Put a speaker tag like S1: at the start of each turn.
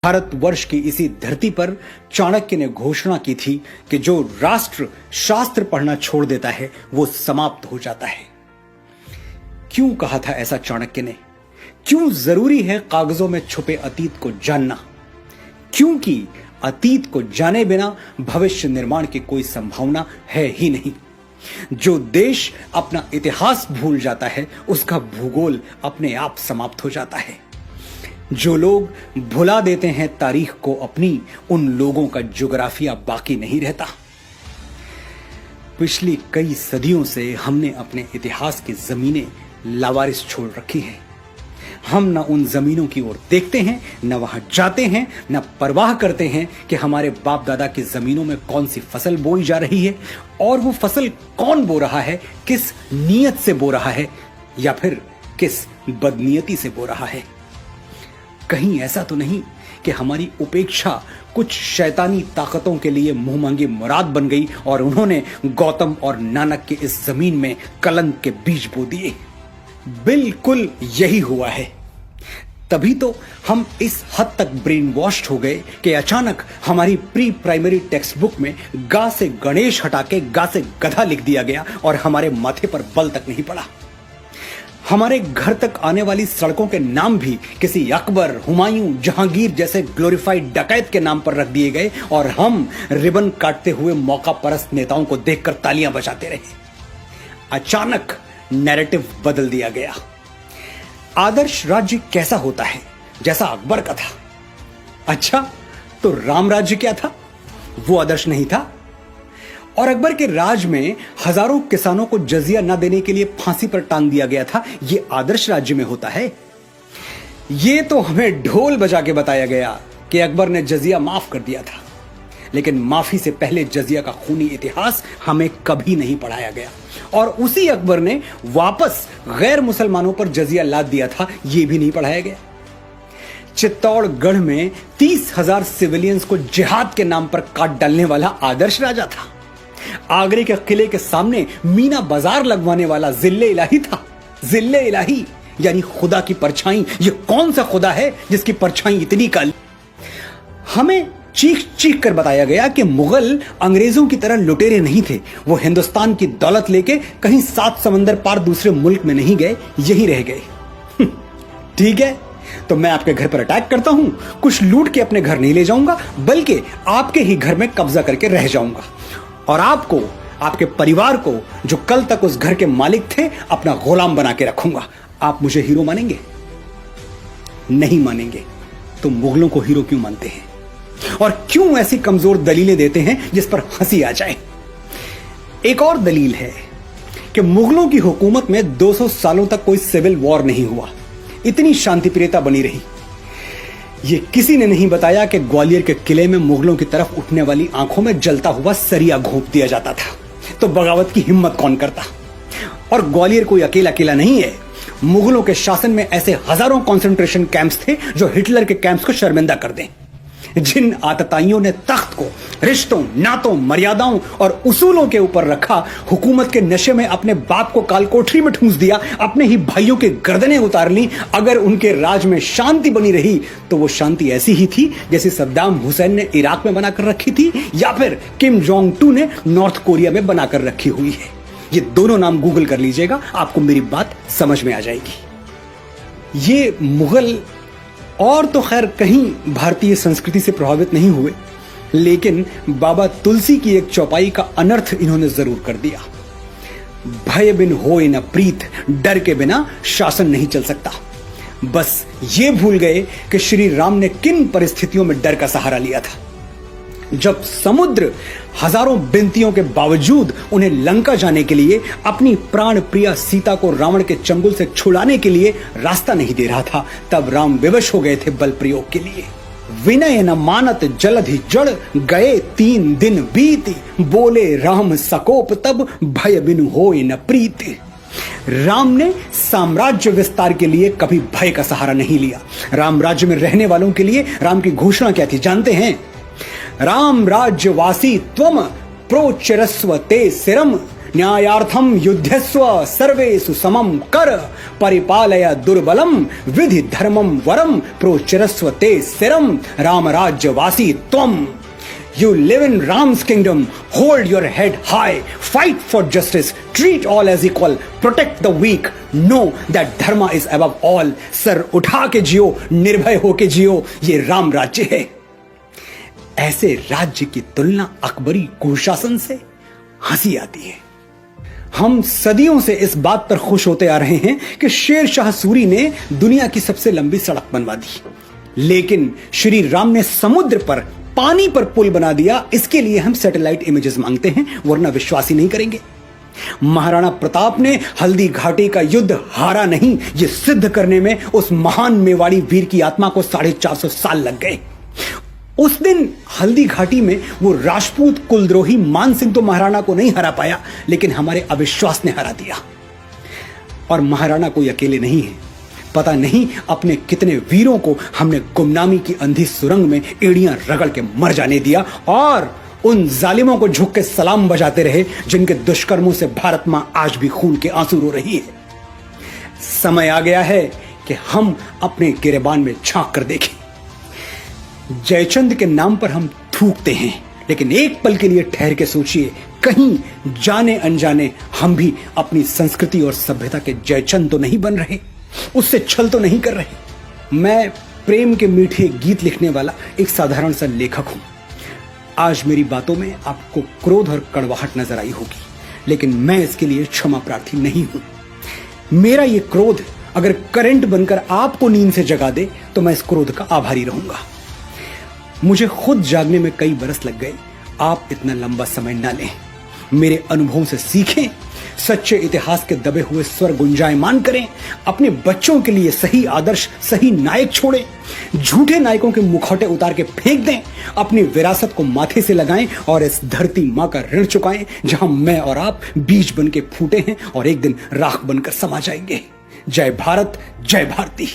S1: भारतवर्ष की इसी धरती पर चाणक्य ने घोषणा की थी कि जो राष्ट्र शास्त्र पढ़ना छोड़ देता है वो समाप्त हो जाता है। क्यों कहा था ऐसा चाणक्य ने? क्यों जरूरी है कागजों में छुपे अतीत को जानना? क्योंकि अतीत को जाने बिना भविष्य निर्माण की कोई संभावना है ही नहीं। जो देश अपना इतिहास भूल जाता है उसका भूगोल अपने आप समाप्त हो जाता है। जो लोग भुला देते हैं तारीख को अपनी, उन लोगों का ज्योग्राफिया बाकी नहीं रहता। पिछली कई सदियों से हमने अपने इतिहास की जमीनें लावारिस छोड़ रखी हैं। हम न उन जमीनों की ओर देखते हैं, न वहां जाते हैं, न परवाह करते हैं कि हमारे बाप दादा की जमीनों में कौन सी फसल बोई जा रही है और वो फसल कौन बो रहा है, किस नीयत से बो रहा है या फिर किस बदनीयती से बो रहा है। कहीं ऐसा तो नहीं कि हमारी उपेक्षा कुछ शैतानी ताकतों के लिए मुंहमांगी मुराद बन गई और उन्होंने गौतम और नानक के इस जमीन में कलंक के बीज बो दिए। बिल्कुल यही हुआ है। तभी तो हम इस हद तक ब्रेन वॉश्ड हो गए कि अचानक हमारी प्री प्राइमरी टेक्स्ट बुक में गा से गणेश हटा के गा से गधा लिख दिया गया और हमारे माथे पर बल तक नहीं पड़ा। हमारे घर तक आने वाली सड़कों के नाम भी किसी अकबर, हुमायूं, जहांगीर जैसे ग्लोरीफाइड डकैत के नाम पर रख दिए गए और हम रिबन काटते हुए मौका परस्त नेताओं को देखकर तालियां बजाते रहे। अचानक नैरेटिव बदल दिया गया। आदर्श राज्य कैसा होता है? जैसा अकबर का था। अच्छा, तो राम राज्य क्या था? वो आदर्श नहीं था। और अकबर के राज में हजारों किसानों को जजिया न देने के लिए फांसी पर टांग दिया गया था। ये आदर्श राज्य में होता है? ये तो हमें ढोल बजा के बताया गया कि अकबर ने जजिया माफ कर दिया था, लेकिन माफी से पहले जजिया का खूनी इतिहास हमें कभी नहीं पढ़ाया गया। और उसी अकबर ने वापस गैर मुसलमानों पर जजिया लाद दिया था, यह भी नहीं पढ़ाया गया। चित्तौड़गढ़ में 30,000 सिविलियंस को जिहाद के नाम पर काट डालने वाला आदर्श राजा था। आगरे के किले के सामने मीना बाजार लगवाने वाला जिल्ले इलाही था। जिल्ले इलाही यानी खुदा की परछाई। ये कौन सा खुदा है जिसकी परछाई इतनी काली? हमें चीख चीख कर बताया गया कि मुगल अंग्रेजों की तरह लुटेरे नहीं थे। वो हिंदुस्तान की दौलत लेके कहीं 7 समंदर पार दूसरे मुल्क में नहीं गए, यहीं रह गए। ठीक है, तो मैं आपके घर पर अटैक करता हूं, कुछ लूट के अपने घर नहीं ले जाऊंगा, बल्कि आपके ही घर में कब्जा करके रह जाऊंगा और आपको, आपके परिवार को, जो कल तक उस घर के मालिक थे, अपना गुलाम बना के रखूंगा। आप मुझे हीरो मानेंगे? नहीं मानेंगे। तो मुगलों को हीरो क्यों मानते हैं और क्यों ऐसी कमजोर दलीलें देते हैं जिस पर हंसी आ जाए? एक और दलील है कि मुगलों की हुकूमत में 200 सालों तक कोई सिविल वॉर नहीं हुआ, इतनी शांतिप्रियता बनी रही। यह किसी ने नहीं बताया कि ग्वालियर के किले में मुगलों की तरफ उठने वाली आंखों में जलता हुआ सरिया घोंप दिया जाता था। तो बगावत की हिम्मत कौन करता? और ग्वालियर कोई अकेला किला नहीं है। मुगलों के शासन में ऐसे हजारों कंसंट्रेशन कैंप्स थे जो हिटलर के कैंप्स को शर्मिंदा कर दें। जिन आतताइयों ने तख्त को रिश्तों, नातों, मर्यादाओं और उसूलों के ऊपर रखा, हुकूमत के नशे में अपने बाप को काल कोठरी में ठूंस दिया, अपने ही भाइयों के गर्दनें उतार ली। अगर उनके राज में शांति बनी रही तो वो शांति ऐसी ही थी जैसे सद्दाम हुसैन ने इराक में बनाकर रखी थी या फिर किम जोंग टू ने नॉर्थ कोरिया में बनाकर रखी हुई है। ये दोनों नाम गूगल कर लीजिएगा, आपको मेरी बात समझ में आ जाएगी। ये मुगल और तो खैर कहीं भारतीय संस्कृति से प्रभावित नहीं हुए, लेकिन बाबा तुलसी की एक चौपाई का अनर्थ इन्होंने जरूर कर दिया। भय बिन होए न प्रीत, डर के बिना शासन नहीं चल सकता। बस ये भूल गए कि श्री राम ने किन परिस्थितियों में डर का सहारा लिया था। जब समुद्र हजारों विनतियों के बावजूद उन्हें लंका जाने के लिए, अपनी प्राण प्रिया सीता को रावण के चंगुल से छुड़ाने के लिए रास्ता नहीं दे रहा था, तब राम विवश हो गए थे बल प्रयोग के लिए। विनय न मानत जलधि जड़, गए 3 दिन बीती, बोले राम सकोप तब, भय बिनु होए न प्रीति। राम ने साम्राज्य विस्तार के लिए कभी भय का सहारा नहीं लिया। राम राज्य में रहने वालों के लिए राम की घोषणा क्या थी जानते हैं? राम राज्यवासी त्वम प्रोचरस्व ते सिरम, न्यायार्थम युद्धस्व सर्वेषु समम कर परिपालय दुर्बलम विधि धर्मम वरम प्रोचरस्व ते स्थिरम राम राज्यवासी त्वम। You live in Ram's kingdom. Hold your head high. Fight for justice. Treat all as equal. Protect the weak. Know that dharma is above all. Sir उठा के जियो, निर्भय होके जियो, ये राम राज्य है। ऐसे राज्य की तुलना अकबरी कुशासन से हंसी आती है। हम सदियों से इस बात पर खुश होते आ रहे हैं कि शेर शाह सूरी ने दुनिया की सबसे लंबी सड़क बनवा दी, लेकिन श्री राम ने समुद्र पर पानी पर पुल बना दिया। इसके लिए हम सैटेलाइट इमेजेस मांगते हैं, वरना विश्वास ही नहीं करेंगे। महाराणा प्रताप ने हल्दी घाटी का युद्ध हारा नहीं, यह सिद्ध करने में उस महान मेवाड़ी वीर की आत्मा को 450 साल लग गए। उस दिन हल्दी घाटी में वो राजपूत कुलद्रोही मान सिंह तो महाराणा को नहीं हरा पाया, लेकिन हमारे अविश्वास ने हरा दिया। और महाराणा कोई अकेले नहीं है। पता नहीं अपने कितने वीरों को हमने गुमनामी की अंधी सुरंग में एड़ियां रगड़ के मर जाने दिया, और उन जालिमों को झुक के सलाम बजाते रहे जिनके दुष्कर्मों से भारत मां आज भी खून के आंसू रो रही है। समय आ गया है कि हम अपने गिरेबान में झांक कर देखें। जयचंद के नाम पर हम थूकते हैं, लेकिन एक पल के लिए ठहर के सोचिए, कहीं जाने अनजाने हम भी अपनी संस्कृति और सभ्यता के जयचंद तो नहीं बन रहे, उससे छल तो नहीं कर रहे। मैं प्रेम के मीठे गीत लिखने वाला एक साधारण सा लेखक हूं। आज मेरी बातों में आपको क्रोध और कड़वाहट नजर आई होगी, लेकिन मैं इसके लिए क्षमा प्रार्थी नहीं हूं। मेरा ये क्रोध अगर करंट बनकर आपको नींद से जगा दे तो मैं इस क्रोध का आभारी रहूंगा। मुझे खुद जागने में कई बरस लग गए, आप इतना लंबा समय ना लें। मेरे अनुभवों से सीखें, सच्चे इतिहास के दबे हुए स्वर गुंजायमान करें, अपने बच्चों के लिए सही आदर्श, सही नायक छोड़ें, झूठे नायकों के मुखौटे उतार के फेंक दें, अपनी विरासत को माथे से लगाएं और इस धरती मां का ऋण चुकाएं जहां मैं और आप बीज बन के फूटे हैं और एक दिन राख बनकर समा जाएंगे। जय भारत, जय भारती।